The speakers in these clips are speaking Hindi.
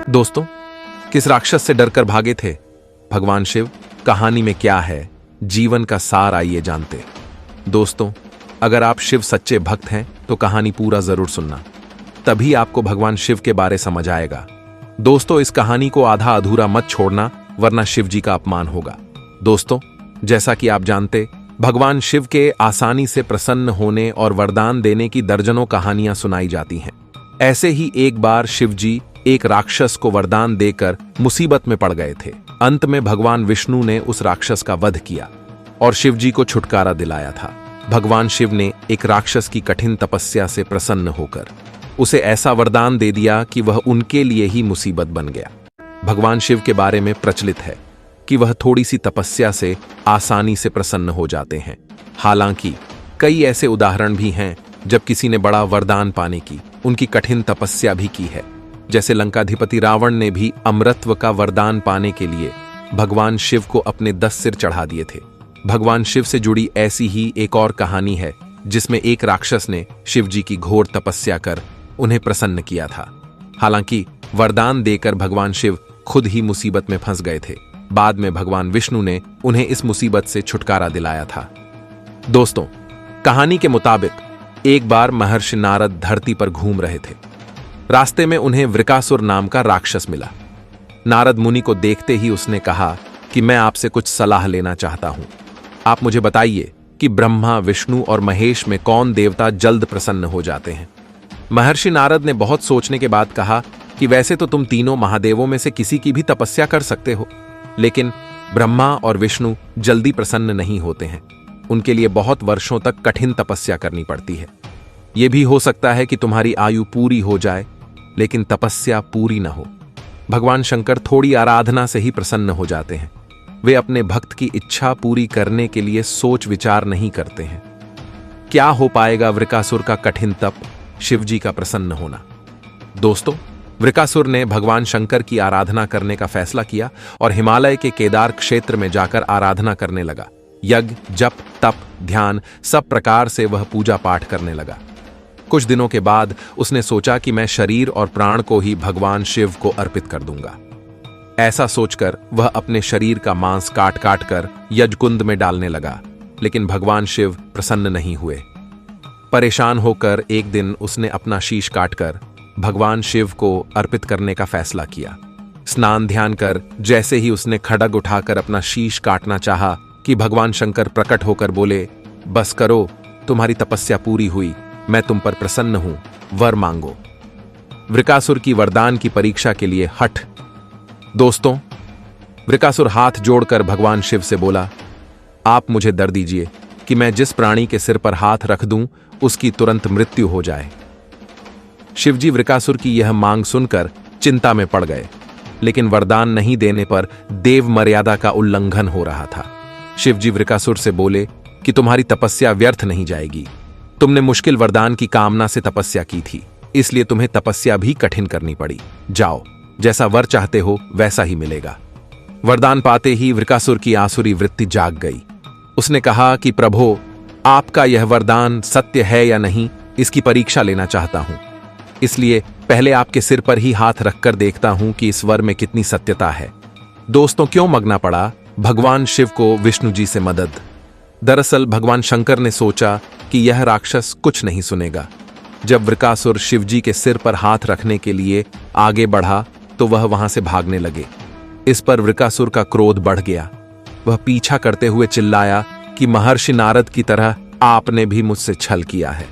दोस्तों, किस राक्षस से डरकर भागे थे भगवान शिव? कहानी में क्या है, जीवन का सार आइए जानते। दोस्तों, अगर आप शिव सच्चे भक्त हैं तो कहानी पूरा जरूर सुनना, तभी आपको भगवान शिव के बारे समझ आएगा। दोस्तों, इस कहानी को आधा अधूरा मत छोड़ना, वरना शिव जी का अपमान होगा। दोस्तों, जैसा कि आप जानते, भगवान शिव के आसानी से प्रसन्न होने और वरदान देने की दर्जनों कहानियां सुनाई जाती हैं। ऐसे ही एक बार शिव जी एक राक्षस को वरदान देकर मुसीबत में पड़ गए थे। अंत में भगवान विष्णु ने उस राक्षस का वध किया और शिव जी को छुटकारा दिलाया था। भगवान शिव ने एक राक्षस की कठिन तपस्या से प्रसन्न होकर उसे ऐसा वरदान दे दिया कि वह उनके लिए ही मुसीबत बन गया। भगवान शिव के बारे में प्रचलित है कि वह थोड़ी सी तपस्या से आसानी से प्रसन्न हो जाते हैं। हालांकि कई ऐसे उदाहरण भी हैं जब किसी ने बड़ा वरदान पाने की उनकी कठिन तपस्या भी की है। जैसे लंकाधिपति रावण ने भी अमरत्व का वरदान पाने के लिए भगवान शिव को अपने 10 सिर चढ़ा दिए थे। भगवान शिव से जुड़ी ऐसी ही एक और कहानी है जिसमें एक राक्षस ने शिव जी की घोर तपस्या कर उन्हें प्रसन्न किया था। हालांकि वरदान देकर भगवान शिव खुद ही मुसीबत में फंस गए थे। बाद में भगवान विष्णु ने उन्हें इस मुसीबत से छुटकारा दिलाया था। दोस्तों, कहानी के मुताबिक एक बार महर्षि नारद धरती पर घूम रहे थे। रास्ते में उन्हें वृकासुर नाम का राक्षस मिला। नारद मुनि को देखते ही उसने कहा कि मैं आपसे कुछ सलाह लेना चाहता हूं। आप मुझे बताइए कि ब्रह्मा, विष्णु और महेश में कौन देवता जल्द प्रसन्न हो जाते हैं? महर्षि नारद ने बहुत सोचने के बाद कहा कि वैसे तो तुम तीनों महादेवों में से किसी की भी तपस्या कर सकते हो, लेकिन ब्रह्मा और विष्णु जल्दी प्रसन्न नहीं होते हैं। उनके लिए बहुत वर्षों तक कठिन तपस्या करनी पड़ती है। यह भी हो सकता है कि तुम्हारी आयु पूरी हो जाए, लेकिन तपस्या पूरी न हो। भगवान शंकर थोड़ी आराधना से ही प्रसन्न हो जाते हैं। वे अपने भक्त की इच्छा पूरी करने के लिए सोच विचार नहीं करते हैं। क्या हो पाएगा वृकासुर का कठिन तप, शिव जी का प्रसन्न होना? दोस्तों, वृकासुर ने भगवान शंकर की आराधना करने का फैसला किया और हिमालय के केदार क्षेत्र में जाकर आराधना करने लगा। यज्ञ, जप, तप, ध्यान सब प्रकार से वह पूजा पाठ करने लगा। कुछ दिनों के बाद उसने सोचा कि मैं शरीर और प्राण को ही भगवान शिव को अर्पित कर दूंगा। ऐसा सोचकर वह अपने शरीर का मांस काट काट कर यज्ञकुंड में डालने लगा, लेकिन भगवान शिव प्रसन्न नहीं हुए। परेशान होकर एक दिन उसने अपना शीश काटकर भगवान शिव को अर्पित करने का फैसला किया। स्नान ध्यान कर जैसे ही उसने खड्ग उठाकर अपना शीश काटना चाहा कि भगवान शंकर प्रकट होकर बोले, बस करो, तुम्हारी तपस्या पूरी हुई, मैं तुम पर प्रसन्न हूं, वर मांगो। वृकासुर की वरदान की परीक्षा के लिए हठ। दोस्तों, वृकासुर हाथ जोड़कर भगवान शिव से बोला, आप मुझे दर दीजिए कि मैं जिस प्राणी के सिर पर हाथ रख दूं उसकी तुरंत मृत्यु हो जाए। शिवजी वृकासुर की यह मांग सुनकर चिंता में पड़ गए, लेकिन वरदान नहीं देने पर देव मर्यादा का उल्लंघन हो रहा था। शिवजी वृकासुर से बोले कि तुम्हारी तपस्या व्यर्थ नहीं जाएगी। तुमने मुश्किल वरदान की कामना से तपस्या की थी, इसलिए तुम्हें तपस्या भी कठिन करनी पड़ी। जाओ, जैसा वर चाहते हो वैसा ही मिलेगा। वरदान पाते ही वृकासुर की आसुरी वृत्ति जाग गई। उसने कहा कि प्रभो, आपका यह वरदान सत्य है या नहीं, इसकी परीक्षा लेना चाहता हूं। इसलिए पहले आपके सिर पर ही हाथ रखकर देखता हूं कि इस वर में कितनी सत्यता है। दोस्तों, क्यों मांगना पड़ा भगवान शिव को विष्णु जी से मदद? दरअसल भगवान शंकर ने सोचा कि यह राक्षस कुछ नहीं सुनेगा। जब वृकासुर शिवजी के सिर पर हाथ रखने के लिए आगे बढ़ा तो वह वहां से भागने लगे। इस पर वृकासुर का क्रोध बढ़ गया। वह पीछा करते हुए चिल्लाया कि महर्षि नारद की तरह आपने भी मुझसे छल किया है।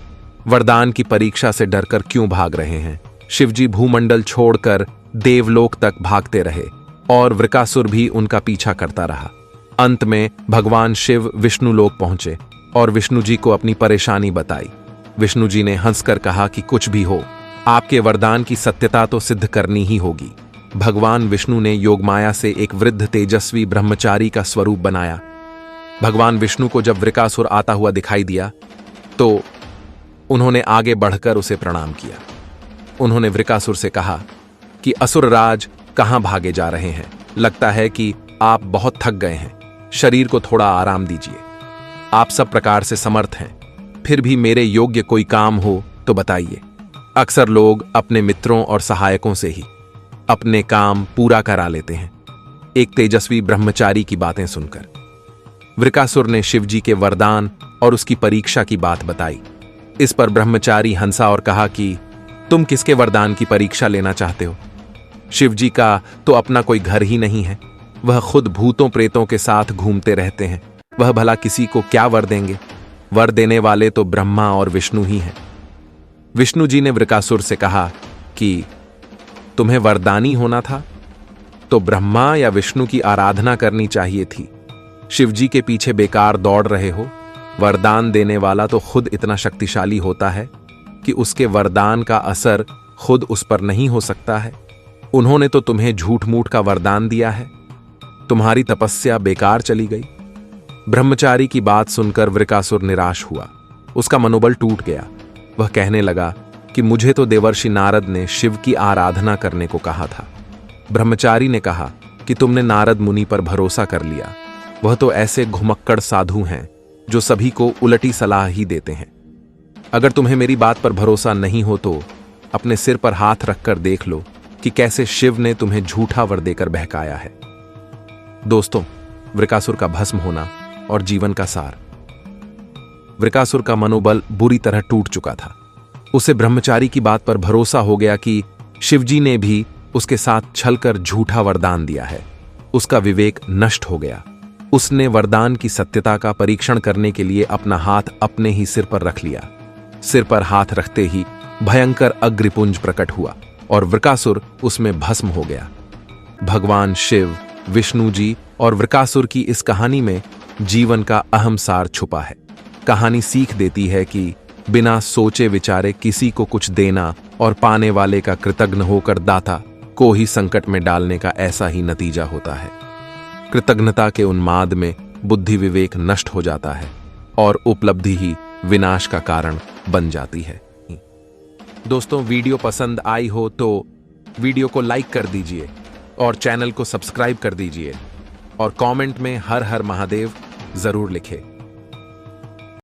वरदान की परीक्षा से डरकर क्यों भाग रहे हैं? शिवजी भूमंडल छोड़कर देवलोक तक भागते रहे और वृकासुर भी उनका पीछा करता रहा। अंत में भगवान शिव विष्णु लोक पहुंचे और विष्णु जी को अपनी परेशानी बताई। विष्णु जी ने हंसकर कहा कि कुछ भी हो, आपके वरदान की सत्यता तो सिद्ध करनी ही होगी। भगवान विष्णु ने योगमाया से एक वृद्ध तेजस्वी ब्रह्मचारी का स्वरूप बनाया। भगवान विष्णु को जब वृकासुर आता हुआ दिखाई दिया तो उन्होंने आगे बढ़कर उसे प्रणाम किया। उन्होंने वृकासुर से कहा कि असुरराज, कहां भागे जा रहे हैं? लगता है कि आप बहुत थक गए हैं, शरीर को थोड़ा आराम दीजिए। आप सब प्रकार से समर्थ हैं, फिर भी मेरे योग्य कोई काम हो तो बताइए। अक्सर लोग अपने मित्रों और सहायकों से ही अपने काम पूरा करा लेते हैं। एक तेजस्वी ब्रह्मचारी की बातें सुनकर वृकासुर ने शिवजी के वरदान और उसकी परीक्षा की बात बताई। इस पर ब्रह्मचारी हंसा और कहा कि तुम किसके वरदान की परीक्षा लेना चाहते हो? शिवजी का तो अपना कोई घर ही नहीं है। वह खुद भूतों प्रेतों के साथ घूमते रहते हैं। वह भला किसी को क्या वर देंगे? वर देने वाले तो ब्रह्मा और विष्णु ही हैं। विष्णु जी ने वृकासुर से कहा कि तुम्हें वरदानी होना था तो ब्रह्मा या विष्णु की आराधना करनी चाहिए थी। शिवजी के पीछे बेकार दौड़ रहे हो। वरदान देने वाला तो खुद इतना शक्तिशाली होता है कि उसके वरदान का असर खुद उस पर नहीं हो सकता है। उन्होंने तो तुम्हें झूठ मूठ का वरदान दिया है। तुम्हारी तपस्या बेकार चली गई। ब्रह्मचारी की बात सुनकर वृकासुर निराश हुआ। उसका मनोबल टूट गया। वह कहने लगा कि मुझे तो देवर्षि नारद ने शिव की आराधना करने को कहा था। ब्रह्मचारी ने कहा कि तुमने नारद मुनि पर भरोसा कर लिया। वह तो ऐसे घुमक्कड़ साधु हैं जो सभी को उलटी सलाह ही देते हैं। अगर तुम्हें मेरी बात पर भरोसा नहीं हो तो अपने सिर पर हाथ रखकर देख लो कि कैसे शिव ने तुम्हें झूठा वर देकर बहकाया है। दोस्तों, वृकासुर का भस्म होना और जीवन का सार। वृकासुर का मनोबल बुरी तरह टूट चुका था। उसे ब्रह्मचारी की बात पर भरोसा हो गया कि शिवजी ने भी उसके साथ छलकर झूठा वरदान दिया है। उसका विवेक नष्ट हो गया। उसने वरदान की सत्यता का परीक्षण करने के लिए अपना हाथ अपने ही सिर पर रख लिया। सिर पर हाथ रखते ही भयंकर अग्निपुंज प्रकट हुआ और वृकासुर उसमें भस्म हो गया। भगवान शिव, विष्णु जी और वृकासुर की इस कहानी में जीवन का अहम सार छुपा है। कहानी सीख देती है कि बिना सोचे विचारे किसी को कुछ देना और पाने वाले का कृतज्ञ होकर दाता को ही संकट में डालने का ऐसा ही नतीजा होता है। कृतज्ञता के उन्माद में बुद्धि विवेक नष्ट हो जाता है और उपलब्धि ही विनाश का कारण बन जाती है। दोस्तों, वीडियो पसंद आई हो तो वीडियो को लाइक कर दीजिए और चैनल को सब्सक्राइब कर दीजिए और कमेंट में हर हर महादेव जरूर लिखें।